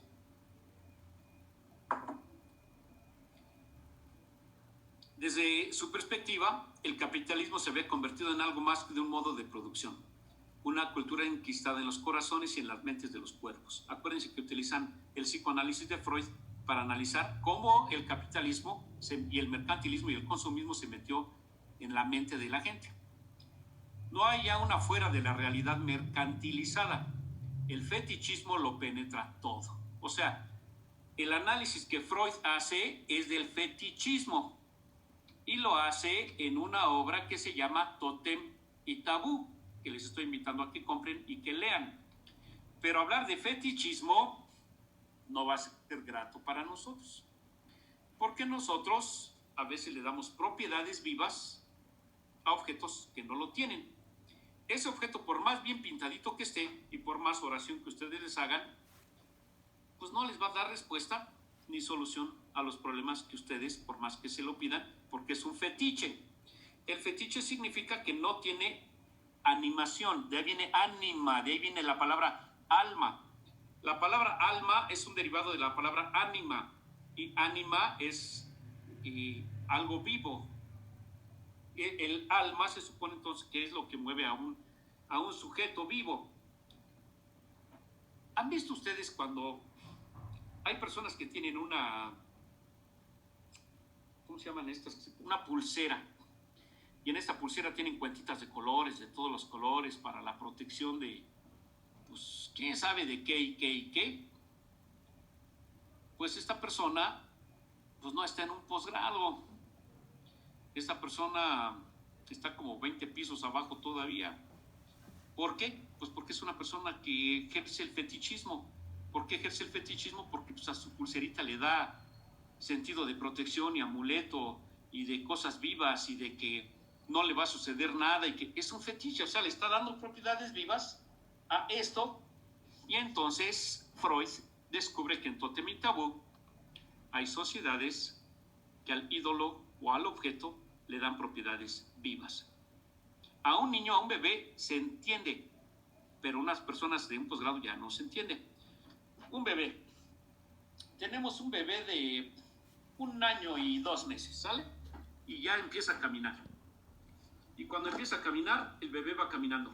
Desde su perspectiva, el capitalismo se ve convertido en algo más que de un modo de producción, una cultura enquistada en los corazones y en las mentes de los cuerpos. Acuérdense que utilizan el psicoanálisis de Freud para analizar cómo el capitalismo y el mercantilismo y el consumismo se metió en la mente de la gente. No hay ya una fuera de la realidad mercantilizada. El fetichismo lo penetra todo. O sea, el análisis que Freud hace es del fetichismo y lo hace en una obra que se llama Tótem y Tabú, que les estoy invitando a que compren y que lean. Pero hablar de fetichismo no va a ser grato para nosotros, porque nosotros a veces le damos propiedades vivas a objetos que no lo tienen. ese objeto, por más bien pintadito que esté y por más oración que ustedes les hagan, pues no les va a dar respuesta ni solución a los problemas que ustedes, por más que se lo pidan, porque es un fetiche. El fetiche significa que no tiene animación, de ahí viene ánima, de ahí viene la palabra alma. La palabra alma es un derivado de la palabra ánima, y ánima es algo vivo. El alma se supone entonces que es lo que mueve a un sujeto vivo. ¿Han visto ustedes cuando hay personas que tienen una, ¿cómo se llaman estas? Una pulsera. Y en esta pulsera tienen cuentitas de colores, de todos los colores, para la protección de, pues, quién sabe de qué y qué y qué. Pues esta persona, pues no está en un posgrado. Esta persona está como 20 pisos abajo todavía. ¿Por qué? Pues porque es una persona que ejerce el fetichismo. ¿Por qué ejerce el fetichismo? Porque pues, a su pulserita le da sentido de protección y amuleto y de cosas vivas y de que no le va a suceder nada y que es un fetiche, o sea, le está dando propiedades vivas a esto. Y entonces Freud descubre que en Tótem y Tabú hay sociedades que al ídolo o al objeto le dan propiedades vivas. A un niño, a un bebé se entiende, pero unas personas de un posgrado ya no se entiende. Un bebé, tenemos un bebé de 1 año y 2 meses, ¿sale? Y ya empieza a caminar. Y cuando empieza a caminar, el bebé va caminando.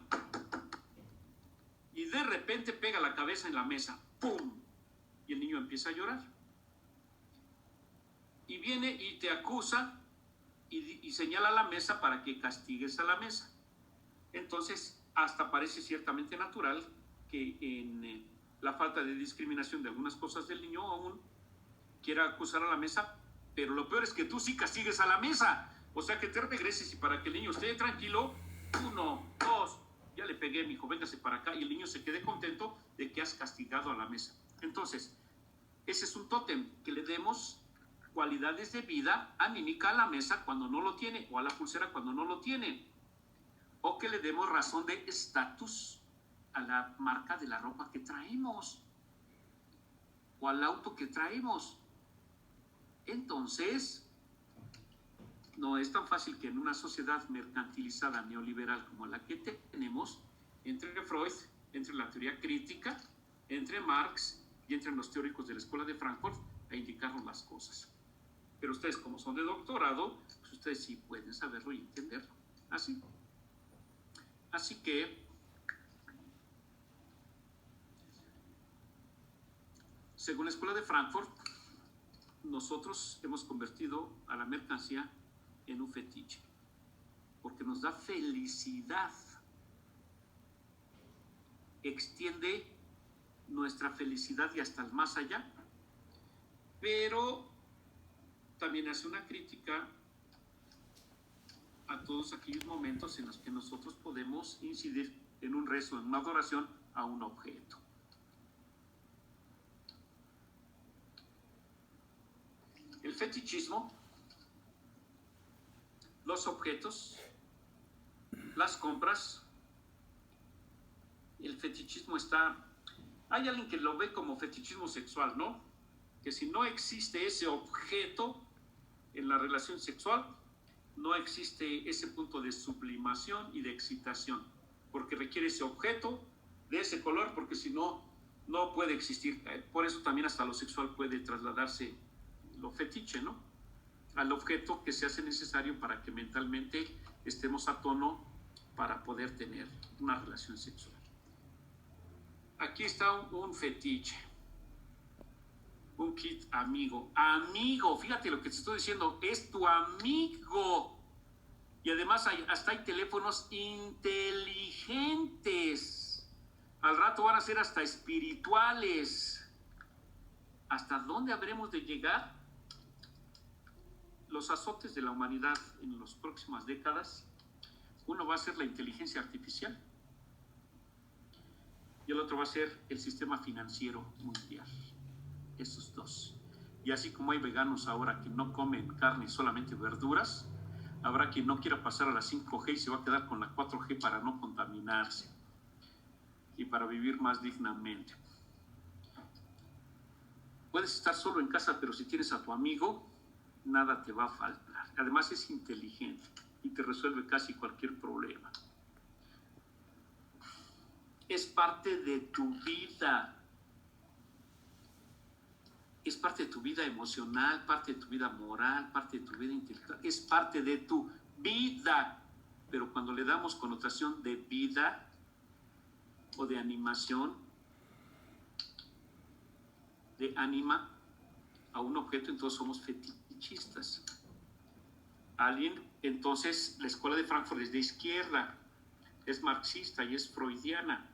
Y de repente pega la cabeza en la mesa. ¡Pum! Y el niño empieza a llorar. Y viene y te acusa y señala la mesa para que castigues a la mesa. Entonces, hasta parece ciertamente natural que en la falta de discriminación de algunas cosas del niño aún quiera acusar a la mesa, pero lo peor es que tú sí castigues a la mesa. O sea, que te regreses y para que el niño esté tranquilo, 1, 2, ya le pegué, mijo, véngase para acá, y el niño se quede contento de que has castigado a la mesa. Entonces, ese es un tótem, que le demos cualidades de vida anímica a la mesa cuando no lo tiene, o a la pulsera cuando no lo tiene, o que le demos razón de estatus a la marca de la ropa que traemos, o al auto que traemos. Entonces, no es tan fácil que en una sociedad mercantilizada neoliberal como la que tenemos, entre Freud, entre la teoría crítica, entre Marx y entre los teóricos de la Escuela de Frankfurt, a indicarnos las cosas. Pero ustedes, como son de doctorado, pues ustedes sí pueden saberlo y entenderlo. Así que, según la Escuela de Frankfurt, nosotros hemos convertido a la mercancía en un fetiche, porque nos da felicidad, extiende nuestra felicidad y hasta el más allá, pero también hace una crítica a todos aquellos momentos en los que nosotros podemos incidir en un rezo, en una adoración a un objeto. El fetichismo, los objetos, las compras, el fetichismo está... Hay alguien que lo ve como fetichismo sexual, ¿no? Que si no existe ese objeto en la relación sexual, no existe ese punto de sublimación y de excitación, porque requiere ese objeto de ese color, porque si no, no puede existir. Por eso también hasta lo sexual puede trasladarse lo fetiche, ¿no? Al objeto que se hace necesario para que mentalmente estemos a tono para poder tener una relación sexual. Aquí está un fetiche, un kit amigo. Amigo, fíjate lo que te estoy diciendo, es tu amigo. Y además hasta hay teléfonos inteligentes. Al rato van a ser hasta espirituales. ¿Hasta dónde habremos de llegar? Los azotes de la humanidad en las próximas décadas, uno va a ser la inteligencia artificial y el otro va a ser el sistema financiero mundial. Esos dos. Y así como hay veganos ahora que no comen carne, solamente verduras, Habrá quien no quiera pasar a la 5G y se va a quedar con la 4G para no contaminarse y para vivir más dignamente. Puedes estar solo en casa, pero si tienes a tu amigo, nada te va a faltar. Además es inteligente y te resuelve casi cualquier problema. Es parte de tu vida. Es parte de tu vida emocional, parte de tu vida moral, parte de tu vida intelectual. Es parte de tu vida. Pero cuando le damos connotación de vida o de animación, de ánima a un objeto, entonces somos fetichistas. Alguien, entonces, la escuela de Frankfurt es de izquierda, es marxista y es freudiana.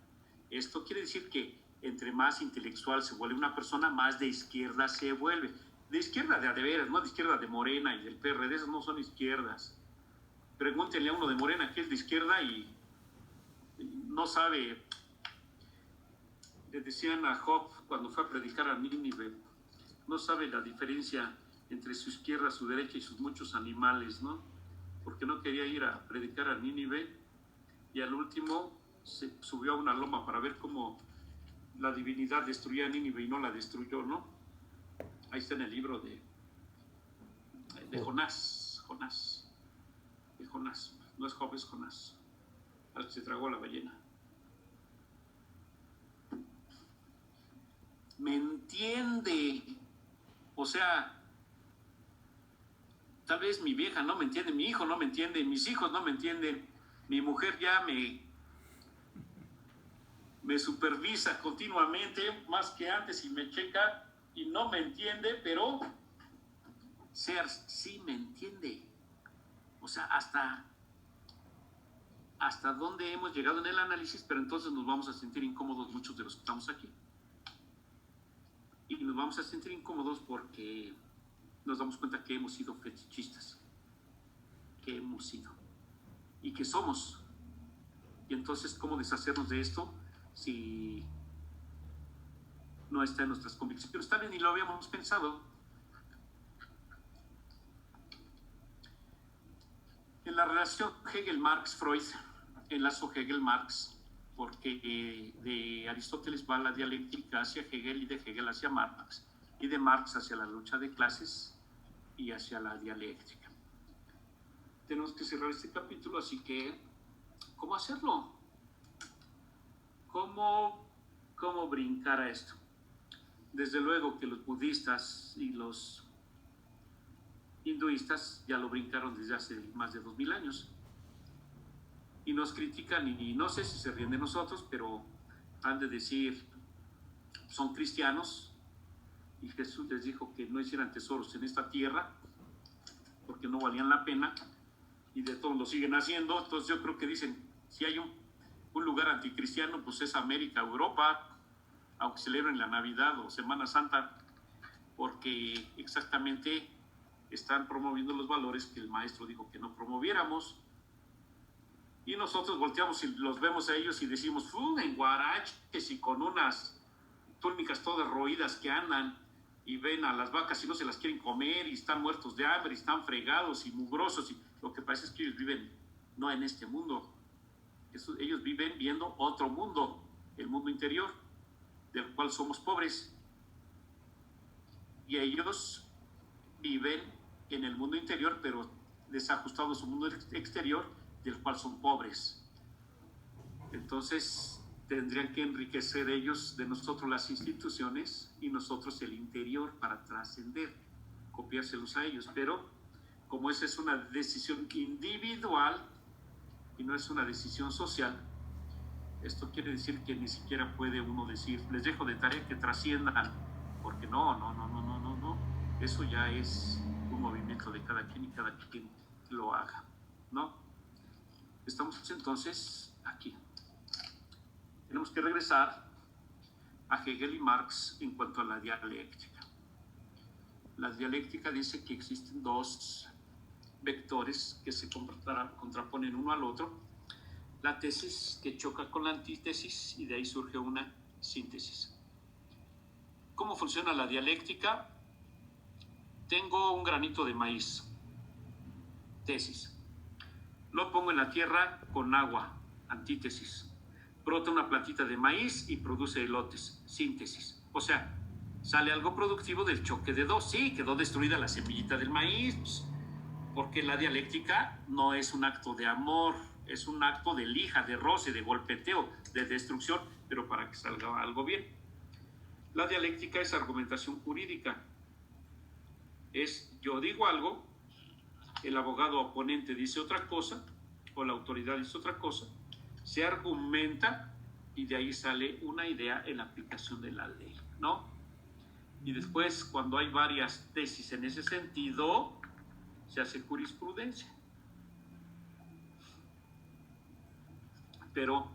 Esto quiere decir que entre más intelectual se vuelve una persona, más de izquierda se vuelve. De izquierda de veras, no de izquierda de Morena y del PRD, esas no son izquierdas. Pregúntenle a uno de Morena que es de izquierda y no sabe. Le decían a Job cuando fue a predicar a Nínive, no sabe la diferencia entre su izquierda, su derecha y sus muchos animales, ¿no? Porque no quería ir a predicar a Nínive y al último se subió a una loma para ver cómo la divinidad destruía a Nínive y no la destruyó, ¿no? Ahí está en el libro de Jonás, de Jonás, no es Job, es Jonás, al que se tragó a la ballena. ¿Me entiende? O sea, tal vez mi vieja no me entiende, mi hijo no me entiende, mis hijos no me entienden, mi mujer ya me supervisa continuamente, más que antes, y me checa y no me entiende, pero Sears sí me entiende. O sea, hasta dónde hemos llegado en el análisis, pero entonces nos vamos a sentir incómodos muchos de los que estamos aquí. Y nos vamos a sentir incómodos porque nos damos cuenta que hemos sido fetichistas, que hemos sido y que somos. Y entonces, ¿cómo deshacernos de esto si no está en nuestras convicciones? Tal vez ni lo habíamos pensado. En la relación Hegel-Marx-Freud, enlazo Hegel-Marx, porque de Aristóteles va la dialéctica hacia Hegel y de Hegel hacia Marx, y de Marx hacia la lucha de clases y hacia la dialéctica. Tenemos que cerrar este capítulo, así que, ¿cómo hacerlo? ¿Cómo brincar a esto? Desde luego que los budistas y los hinduistas ya lo brincaron desde hace más de 2000 años y nos critican y no sé si se ríen de nosotros, pero han de decir, son cristianos y Jesús les dijo que no hicieran tesoros en esta tierra porque no valían la pena y de todos lo siguen haciendo. Entonces yo creo que dicen, si hay un lugar anticristiano, pues es América, Europa, aunque celebren la Navidad o Semana Santa, porque exactamente están promoviendo los valores que el maestro dijo que no promoviéramos. Y nosotros volteamos y los vemos a ellos y decimos, en guaraches y con unas túnicas todas roídas que andan y ven a las vacas y no se las quieren comer y están muertos de hambre y están fregados y mugrosos. Y lo que pasa es que ellos viven no en este mundo. Ellos viven viendo otro mundo, el mundo interior, del cual somos pobres. Y ellos viven en el mundo interior, pero desajustado a su mundo exterior, del cual son pobres. Entonces tendrían que enriquecer ellos de nosotros las instituciones y nosotros el interior para trascender, copiárselos a ellos. Pero como esa es una decisión individual y no es una decisión social, esto quiere decir que ni siquiera puede uno decir, les dejo de tarea que trasciendan, porque no, eso ya es un movimiento de cada quien y cada quien lo haga, ¿no? Estamos entonces aquí. Tenemos que regresar a Hegel y Marx en cuanto a la dialéctica. La dialéctica dice que existen dos vectores que se contraponen uno al otro. La tesis que choca con la antítesis y de ahí surge una síntesis. ¿Cómo funciona la dialéctica? Tengo un granito de maíz. Tesis. Lo pongo en la tierra con agua, antítesis. Brota una plantita de maíz y produce elotes, síntesis. O sea, sale algo productivo del choque de dos. Sí, quedó destruida la semillita del maíz, pues, porque la dialéctica no es un acto de amor, es un acto de lija, de roce, de golpeteo, de destrucción, pero para que salga algo bien. La dialéctica es argumentación jurídica. Es yo digo algo, el abogado oponente dice otra cosa, o la autoridad dice otra cosa, se argumenta y de ahí sale una idea en la aplicación de la ley, ¿no? Y después, cuando hay varias tesis en ese sentido, se hace jurisprudencia. Pero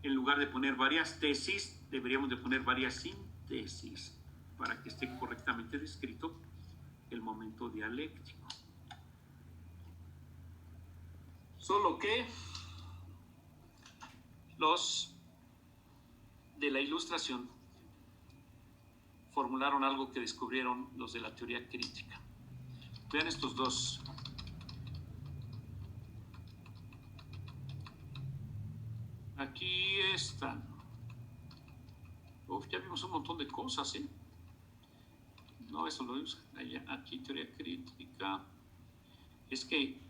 en lugar de poner varias tesis, deberíamos de poner varias síntesis para que esté correctamente descrito el momento dialéctico. Solo que los de la Ilustración formularon algo que descubrieron los de la teoría crítica. Vean estos dos. Aquí están. Uf, ya vimos un montón de cosas, ¿eh? No, eso lo vimos allá. Aquí, teoría crítica. Es que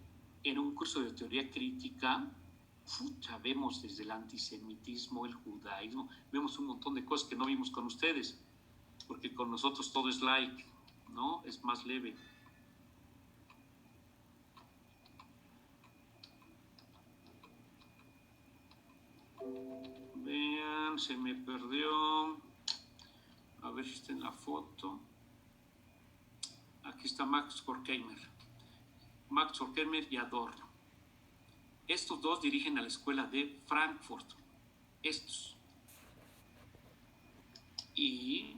en un curso de teoría crítica, vemos desde el antisemitismo, el judaísmo, vemos un montón de cosas que no vimos con ustedes, porque con nosotros todo es like, ¿no? Es más leve. Vean, se me perdió. A ver si está en la foto. Aquí está Max Horkheimer. Max Horkheimer y Adorno. Estos dos dirigen a la escuela de Frankfurt. Estos. Y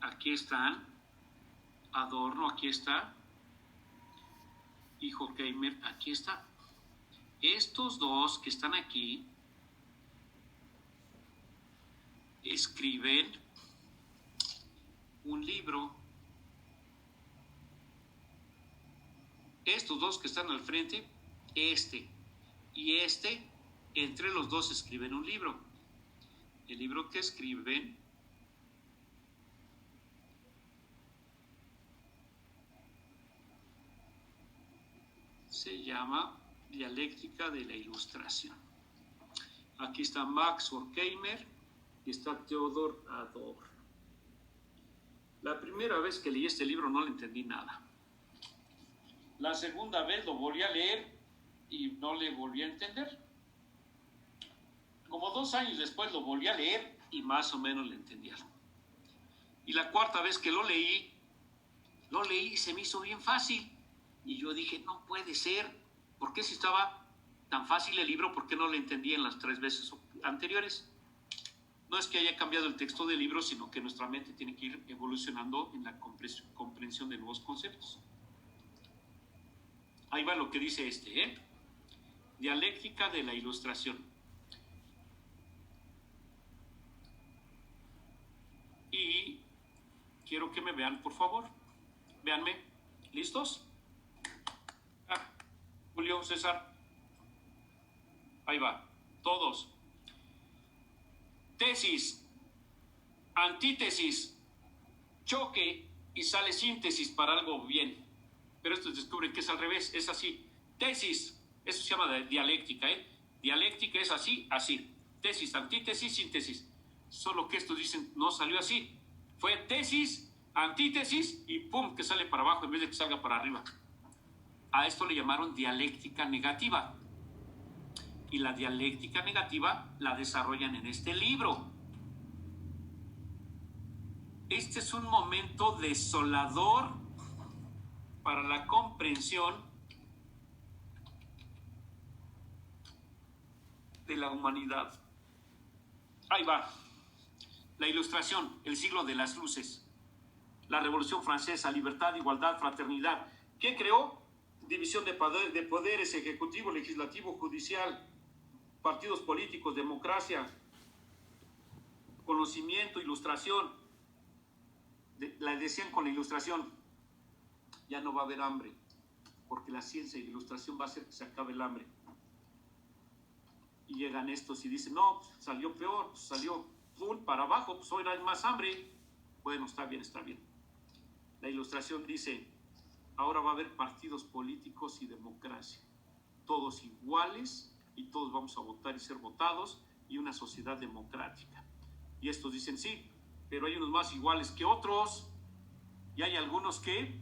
aquí están Adorno, aquí está. Y Horkheimer, aquí está. Estos dos que están aquí escriben un libro. Estos dos que están al frente, este y este, entre los dos escriben un libro. El libro que escriben se llama Dialéctica de la Ilustración. Aquí está Max Horkheimer y está Theodor Adorno. La primera vez que leí este libro no le entendí nada. La segunda vez lo volví a leer y no le volví a entender. Como 2 años después lo volví a leer y más o menos le entendí algo. Y la cuarta vez que lo leí y se me hizo bien fácil. Y yo dije, no puede ser. ¿Por qué si estaba tan fácil el libro, por qué no lo entendí en las 3 veces anteriores? No es que haya cambiado el texto del libro, sino que nuestra mente tiene que ir evolucionando en la comprensión de nuevos conceptos. Ahí va lo que dice este, ¿eh? Dialéctica de la Ilustración. Y quiero que me vean, por favor. Véanme. ¿Listos? Julio, César. Ahí va. Todos. Tesis, antítesis, choque y sale síntesis para algo bien. Pero estos descubren que es al revés, es así. Tesis, eso se llama dialéctica, ¿eh? Dialéctica es así, así. Tesis, antítesis, síntesis. Solo que estos dicen, no salió así. Fue tesis, antítesis y pum, que sale para abajo en vez de que salga para arriba. A esto le llamaron dialéctica negativa. Y la dialéctica negativa la desarrollan en este libro. Este es un momento desolador para la comprensión de la humanidad. Ahí va. La Ilustración, el siglo de las luces. La Revolución Francesa, libertad, igualdad, fraternidad. ¿Qué creó? División de poderes, ejecutivo, legislativo, judicial, partidos políticos, democracia, conocimiento, ilustración. La decían con la Ilustración, ya no va a haber hambre, porque la ciencia y la ilustración va a hacer que se acabe el hambre. Y llegan estos y dicen, no, pues salió peor, pues salió full para abajo, pues ahora hay más hambre. Bueno, está bien, está bien. La ilustración dice, ahora va a haber partidos políticos y democracia, todos iguales y todos vamos a votar y ser votados y una sociedad democrática. Y estos dicen, sí, pero hay unos más iguales que otros y hay algunos que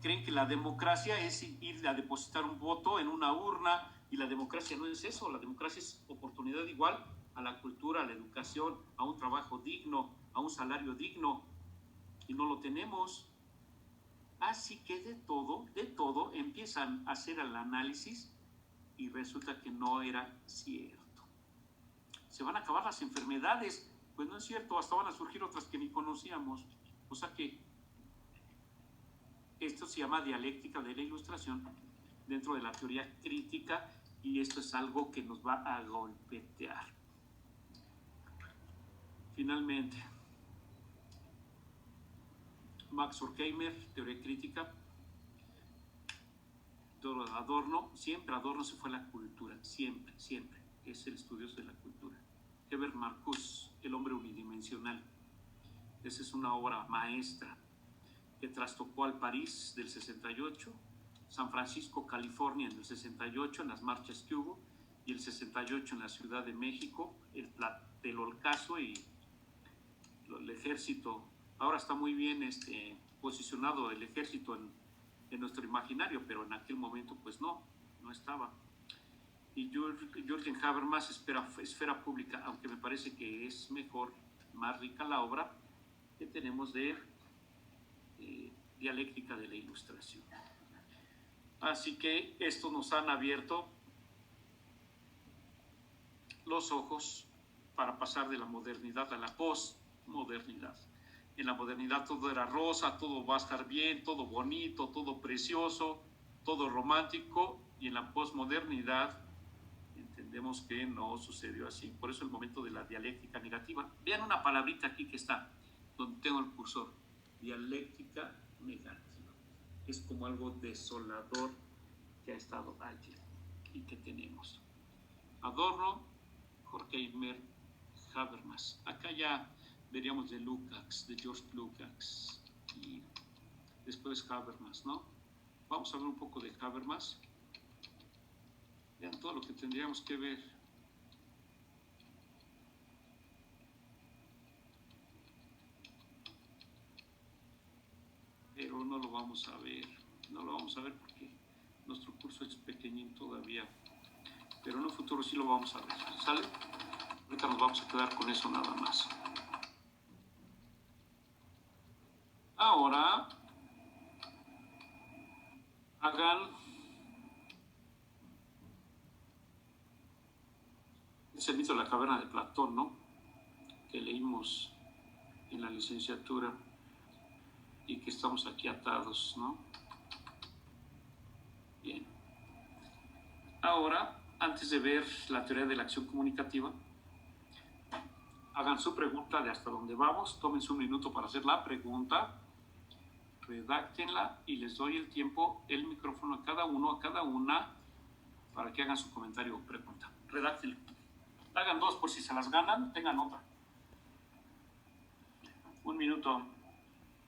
creen que la democracia es ir a depositar un voto en una urna, y la democracia no es eso. La democracia es oportunidad igual a la cultura, a la educación, a un trabajo digno, a un salario digno, y no lo tenemos. Así que de todo empiezan a hacer el análisis y resulta que no era cierto. Se van a acabar las enfermedades. Pues no es cierto, hasta van a surgir otras que ni conocíamos. O sea que esto se llama dialéctica de la ilustración dentro de la teoría crítica, y esto es algo que nos va a golpetear. Finalmente, Max Horkheimer, teoría crítica. Adorno, siempre Adorno se fue a la cultura, siempre, siempre. Es el estudioso de la cultura. Herbert Marcuse, El hombre unidimensional. Esa es una obra maestra que trastocó al París del 68, San Francisco, California en el 68, en las marchas que hubo, y el 68 en la Ciudad de México, el Tlatelolcazo y el ejército. Ahora está muy bien posicionado el ejército en nuestro imaginario, pero en aquel momento pues no estaba. Y Jürgen Habermas, Esfera Pública, aunque me parece que es mejor, más rica la obra que tenemos de dialéctica de la ilustración. Así que estos nos han abierto los ojos para pasar de la modernidad a la postmodernidad. En la modernidad todo era rosa, todo va a estar bien, todo bonito, todo precioso, todo romántico, y en la postmodernidad entendemos que no sucedió así. Por eso el momento de la dialéctica negativa. Vean una palabrita aquí que está, donde tengo el cursor, dialéctica negativa. Es como algo desolador que ha estado allí y que tenemos. Adorno, Horkheimer, Habermas. Acá ya veríamos de Lukács, de George Lukács, y después Habermas, ¿no? Vamos a ver un poco de Habermas. Vean todo lo que tendríamos que ver. Pero no lo vamos a ver. No lo vamos a ver porque nuestro curso es pequeñín todavía. Pero en un futuro sí lo vamos a ver. ¿Sale? Ahorita nos vamos a quedar con eso nada más. Ahora hagan el mito de la caverna de Platón, ¿no? Que leímos en la licenciatura y que estamos aquí atados, ¿no? Bien. Ahora, antes de ver la teoría de la acción comunicativa, hagan su pregunta de hasta dónde vamos, tómense un minuto para hacer la pregunta, redáctenla y les doy el tiempo, el micrófono a cada uno, a cada una, para que hagan su comentario o pregunta. Redáctenla. Hagan dos por si se las ganan, tengan otra. Un minuto.